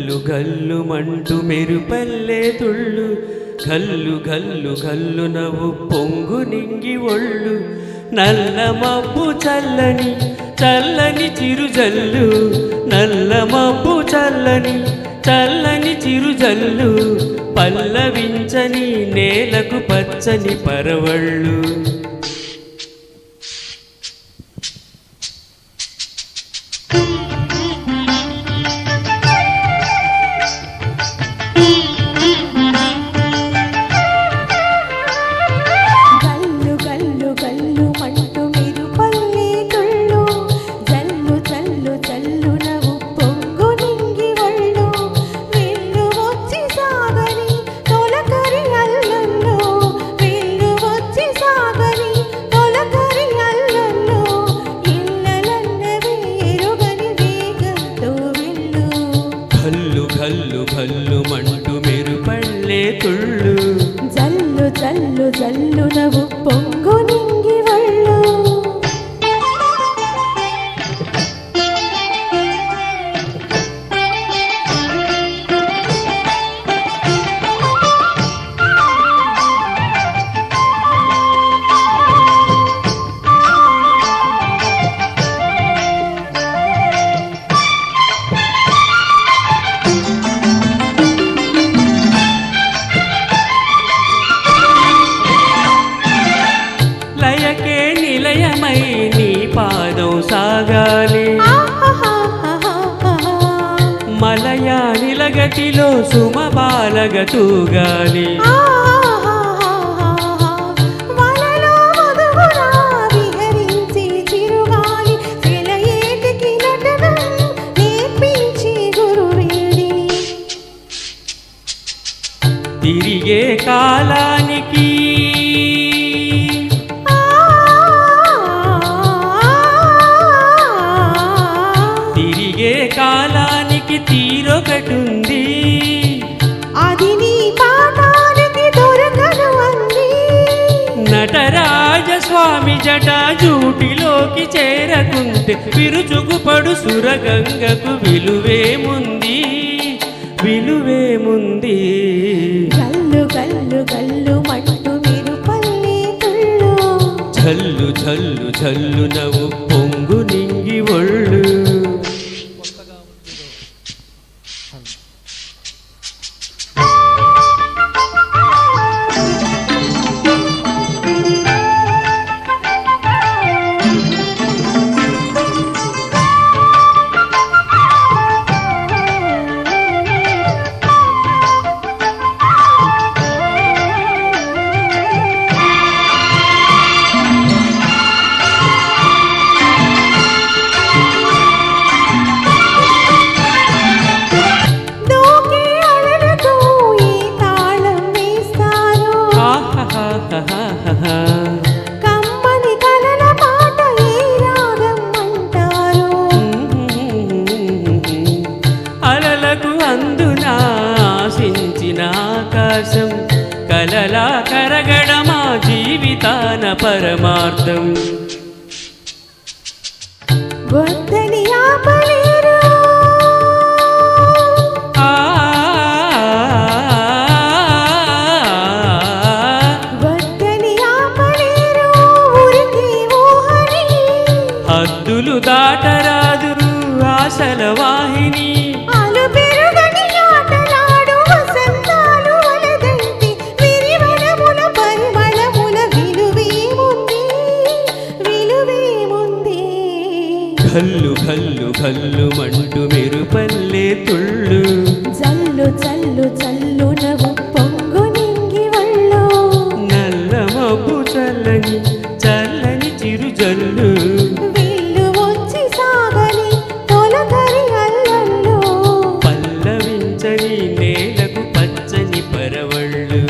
గల్లు గల్లు మంటు మెరుపల్లే తుళ్ళు గల్లు గల్లు గల్లు నవ్వు పొంగు నింగి ఒళ్ళు నల్ల మబ్బు చల్లని చల్లని చిరుజల్లు నల్ల మబ్బు చల్లని చల్లని చిరుజల్లు పల్లవించని నేలకు పచ్చని పరవళ్ళు గల్లు గల్లు మంటు మెరుపల్లే తుళ్ళు జల్లు జల్లు జల్లు నవ్వు పొంగు నింగి ఒళ్ళు నిలయమై నీ పాదం సాగాలి మలయా నిలగతిలో సుమబాలగ తూగాలి తిరిగే కాలానికి కాలానికి తీరొకటుంది అది నీ పాదానికి దొరకదు అంది నటరాజస్వామి జటా జూటిలోకి చేరకుంటే విరుచుకుపడు సురగంగకు విలువేముంది విలువేముంది గల్లు గల్లు గల్లు మంటు మెరుపల్లే తుళ్ళు జల్లు జల్లు జల్లు నవ్వు పొంగు నింగి ఒళ్ళు కమ్మని కలల పాట ఏ రాగం అంటారు అలలకు అందునా ఆశించిన ఆకాశం కలలా కరగడమా జీవితాన పరమార్థం వద్దని ఆపలేరు హద్దులు దాటరాదు ఆశల వాహిని ఆలు పెరుగని ఆటలాడు వసంతాలు వలదంటి విరివనముల పరిమళముల విలువేముంది విలువేముంది గల్లు గల్లు గల్లు మంటు మెరుపల్లే తుళ్ళు జల్లు జల్లు జల్లు నవ్వు పొంగు నింగి ఒళ్ళు నల్ల మబ్బు చల్లని చల్లని చిరుజల్లు పల్లవించని నేలకు పచ్చని పరవళ్ళు